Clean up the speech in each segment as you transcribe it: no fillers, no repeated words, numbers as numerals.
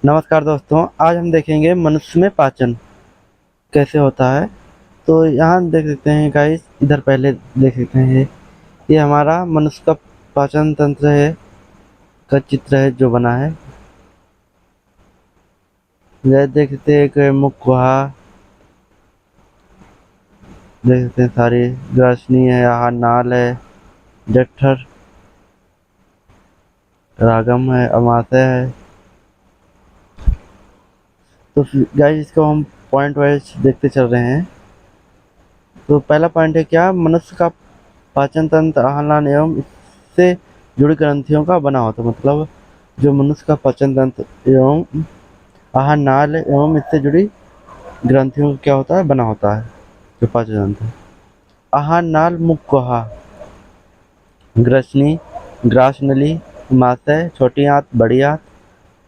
नमस्कार दोस्तों, आज हम देखेंगे मनुष्य में पाचन कैसे होता है। तो यहाँ देख सकते हैं गाइस, इधर पहले देख सकते हैं ये हमारा मनुष्य का पाचन तंत्र है का चित्र है जो बना है। जैसे देख सकते हैं एक मुख गुहा, देख सकते हैं सारी ग्रासनी है, आहार नाल है, जठर, रागम है, अमाशय है। तो गाइस इसको हम पॉइंट वाइज देखते चल रहे हैं। तो पहला पॉइंट है क्या, मनुष्य का पाचन तंत्र आहार एवं इससे जुड़ी ग्रंथियों का बना होता है। मतलब जो मनुष्य का पाचन तंत्र एवं आहार नाल एवं इससे जुड़ी ग्रंथियों का क्या होता है, बना होता है जो पाचन तंत्र। आहार नाल मुख गुहा, ग्रसनी, ग्रास नली, माशय, छोटी आंत, बड़ी आंत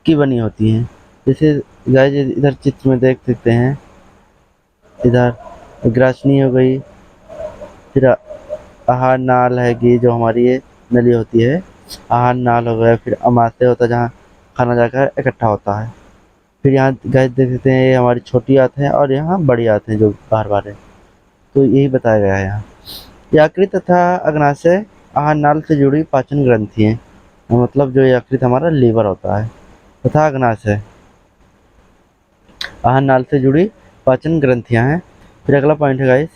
की बनी होती है। जैसे गाइस इधर चित्र में देख सकते हैं, इधर ग्रासनी हो गई, फिर आहार नाल है कि जो हमारी ये नली होती है, आहार नाल हो गया। फिर अमाशय होता है जहाँ खाना जाकर इकट्ठा होता है। फिर यहाँ गाइस देख सकते हैं ये हमारी छोटी आंत है और यहाँ बड़ी आंत है जो बार बार है। तो यही बताया गया है यहाँ। यकृत तथा अग्नाशय आहार नाल से जुड़ी पाचन ग्रंथि है। मतलब जो यकृत हमारा लीवर होता है तथा अग्नाशय आहार नाल से जुड़ी पाचन ग्रंथियाँ हैं। फिर अगला पॉइंट है गाइस,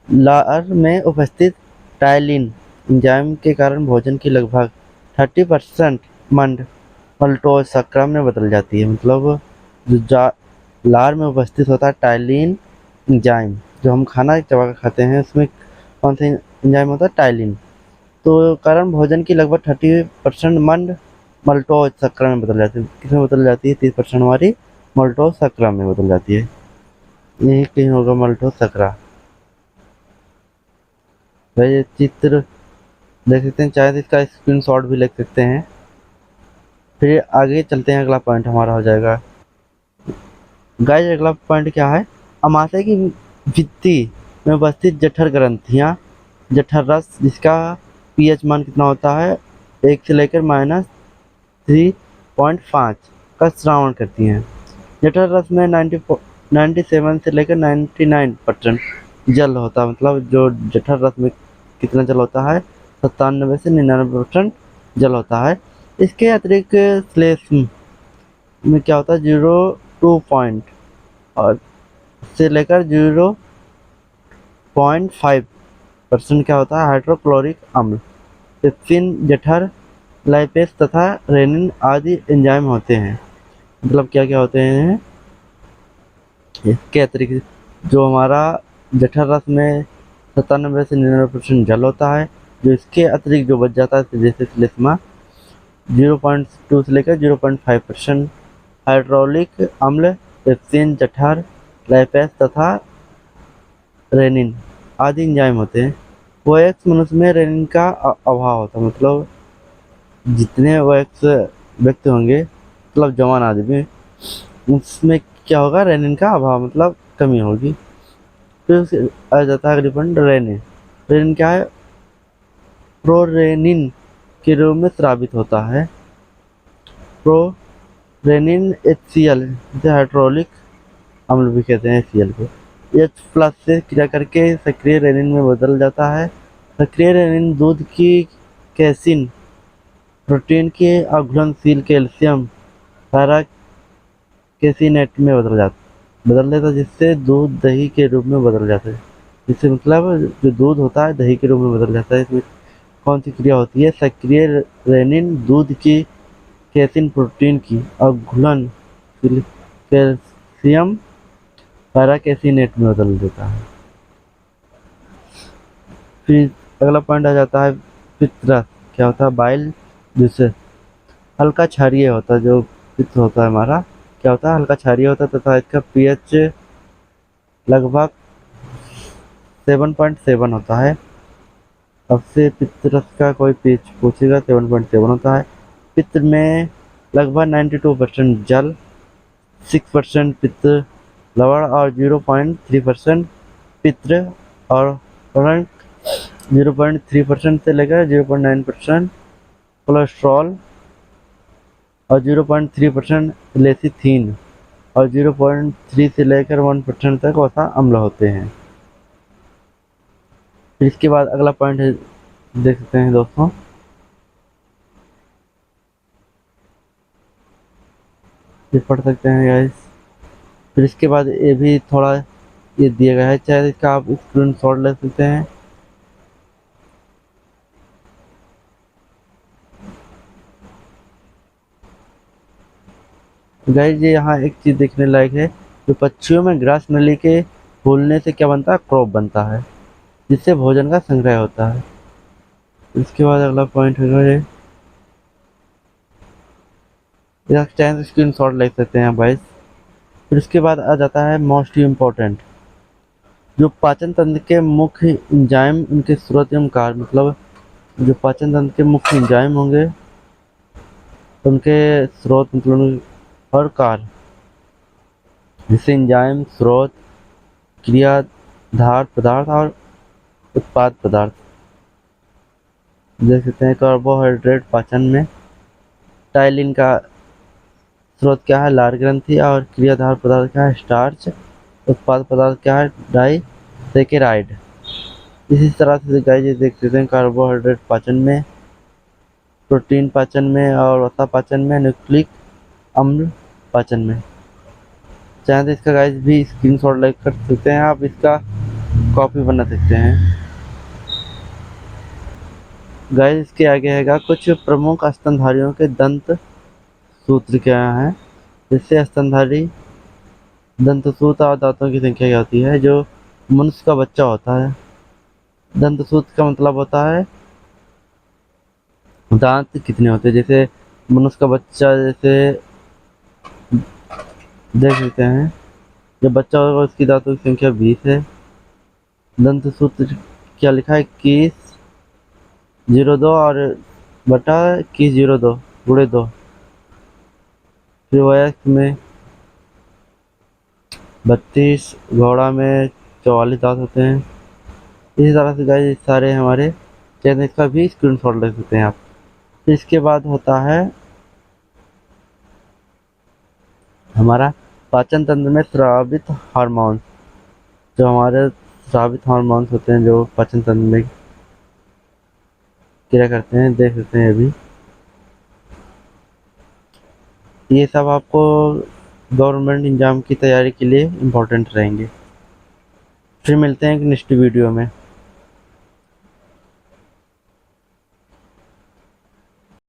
लार में उपस्थित टाइलिन एंजाइम के कारण भोजन की लगभग 30% मंड मल्टोज शर्करा में बदल जाती है। मतलब जो लार में उपस्थित होता है टाइलिन एंजाइम, जो हम खाना चबा कर खाते हैं उसमें कौन सा एंजाइम होता है, टाइलिन। तो कारण भोजन की लगभग 30% मंड मल्टोज शर्करा में बदल जाती है। किसमें बदल जाती है? 30% हमारी मल्टोज शर्करा में बदल जाती है। यही कहीं होगा मल्टोज शर्करा। भाई चित्र देख सकते हैं, चाहे तो इसका स्क्रीनशॉट भी ले सकते हैं। फिर आगे चलते हैं, अगला पॉइंट हमारा हो जाएगा गाइस। अगला पॉइंट क्या है, अमाशय की भित्ति में उपस्थित जठर ग्रंथियां जठर रस, जिसका पीएच मान कितना होता है, 1 से लेकर -3.5 का श्रावण करती हैं। जठर रस में 97 से लेकर 99% जल होता है। मतलब जो जठर रस में कितना जल होता है, 97 से 99% जल होता है। इसके अतिरिक्त श्लेष्म में क्या होता है, 0.2 और से लेकर 0.5% क्या होता है, हाइड्रोक्लोरिक अम्ल। पेप्सिन, जठर, लाइपेस तथा रेनिन आदि एंजाइम होते हैं। मतलब क्या क्या होते हैं इसके अतिरिक्त, जो हमारा जठर रस में 97 से 99% जल होता है, जो इसके अतिरिक्त जो बच जाता है जैसे श्लेष्मा 0.2 से लेकर 0.5% हाइड्रोलिक अम्ल, पेप्सिन, जठर, लाइपेस तथा रेनिन आदि एंजाइम होते हैं। वयस्क मनुष्य में रेनिन का अभाव होता है। मतलब जितने वयस्क व्यक्ति होंगे, मतलब जवान आदमी, उसमें क्या होगा, रेनिन का अभाव मतलब कमी होगी। फिर आ जाता है अगली पॉइंट, रेनिन। रेनिन क्या है, प्रोरेनिन के रूप में स्रावित होता है। प्रोरेनिन HCl, जैसे हाइड्रोलिक अम्ल भी कहते हैं HCl को, H+ से क्रिया करके सक्रिय रेनिन में बदल जाता है। सक्रिय रेनिन दूध की कैसिन प्रोटीन के अघुलनशील कैल्शियम पैराकेसिनेट में बदल देता है, जिससे दूध दही के रूप में बदल जाता है। जिससे मतलब जो दूध होता है दही के रूप में बदल जाता है। इसमें कौन सी क्रिया होती है, सक्रिय रेनिन दूध की कैसिन प्रोटीन की अघुलनशील कैल्शियम पैराकेसिनेट में बदल देता है। फिर अगला पॉइंट आ जाता है पित्त। क्या होता है, बाइल जूसेस हल्का क्षारीय होता है। जो पित्त होता है हमारा क्या होता है, हल्का क्षारीय होता है तथा इसका पीएच लगभग 7.7 होता है। अब से पित्त रस का कोई पीएच पूछेगा, 7.7 होता है। पित्त में लगभग 92% जल, 6% पित्त लवण और 0.3% पित्त और 0.3% से लेकर 0.9% कोलेस्ट्रॉल और 0.3% लेसिथीन और 0.3 से लेकर 1% तक वसा अम्ल होते हैं। फिर इसके बाद अगला पॉइंट है, देख सकते हैं दोस्तों, ये पढ़ सकते हैं गाइस। फिर इसके बाद ये भी थोड़ा ये दिया गया है, चाहे इसका आप स्क्रीन शॉट ले सकते हैं। गाइस ये यहाँ एक चीज देखने लायक है, जो पक्षियों में ग्रास नली के फूलने से क्या बनता है, क्रॉप बनता है, जिससे भोजन का संग्रह होता है। इसके बाद अगला पॉइंट है ये, चाहे स्क्रीन शॉट ले सकते हैं गाइस। फिर इसके बाद आ जाता है मोस्ट इम्पोर्टेंट, जो पाचन तंत्र के मुख्य एंजाइम, उनके स्रोत एवं कार्य, मतलब जो पाचन तंत्र के मुख्य एंजाइम होंगे उनके स्रोत मतलब और कार्य, जैसे एंजाइम, स्रोत, क्रियाधार पदार्थ और उत्पाद पदार्थ। देख सकते हैं कार्बोहाइड्रेट पाचन में, टाइलिन का स्रोत क्या है, लार ग्रंथि, और क्रियाधार पदार्थ क्या है, स्टार्च, उत्पाद पदार्थ क्या है, डाइसेकेराइड। इसी तरह से गाइस देख सकते हैं कार्बोहाइड्रेट पाचन में, प्रोटीन पाचन में, और वसा पाचन में, न्यूक्लिक अम्ल पाचन में। चाहे तो इसका गाइस भी स्क्रीनशॉट लाइक कर सकते हैं, आप इसका कॉपी बना सकते हैं। गाइस इसके आगे है कुछ प्रमुख स्तनधारियों के दंत सूत्र क्या है, जिससे स्तनधारी दंत सूत्र और दांतों की संख्या क्या होती है। जो मनुष्य का बच्चा होता है, दंत सूत्र का मतलब होता है दांत कितने होते हैं। जैसे मनुष्य का बच्चा, जैसे देख सकते हैं जब बच्चा होगा उसकी दांतों की संख्या 20 है। दंत सूत्र क्या लिखा है, 21/02 और बटा 21/02 गुणे 2। फिर वयस्क में 32, घोड़ा में 44 दांत होते हैं। इसी तरह से गाइस सारे हमारे चैनल का भी स्क्रीनशॉट ले सकते हैं आप। फिर इसके बाद होता है हमारा पाचन तंत्र में स्रावित हार्मोन, जो हमारे स्रावित हार्मोन्स होते हैं जो पाचन तंत्र में क्रिया करते हैं, देख सकते हैं अभी। ये सब आपको गवर्नमेंट एग्जाम की तैयारी के लिए इम्पोर्टेंट रहेंगे। फिर मिलते हैं एक नेक्स्ट वीडियो में।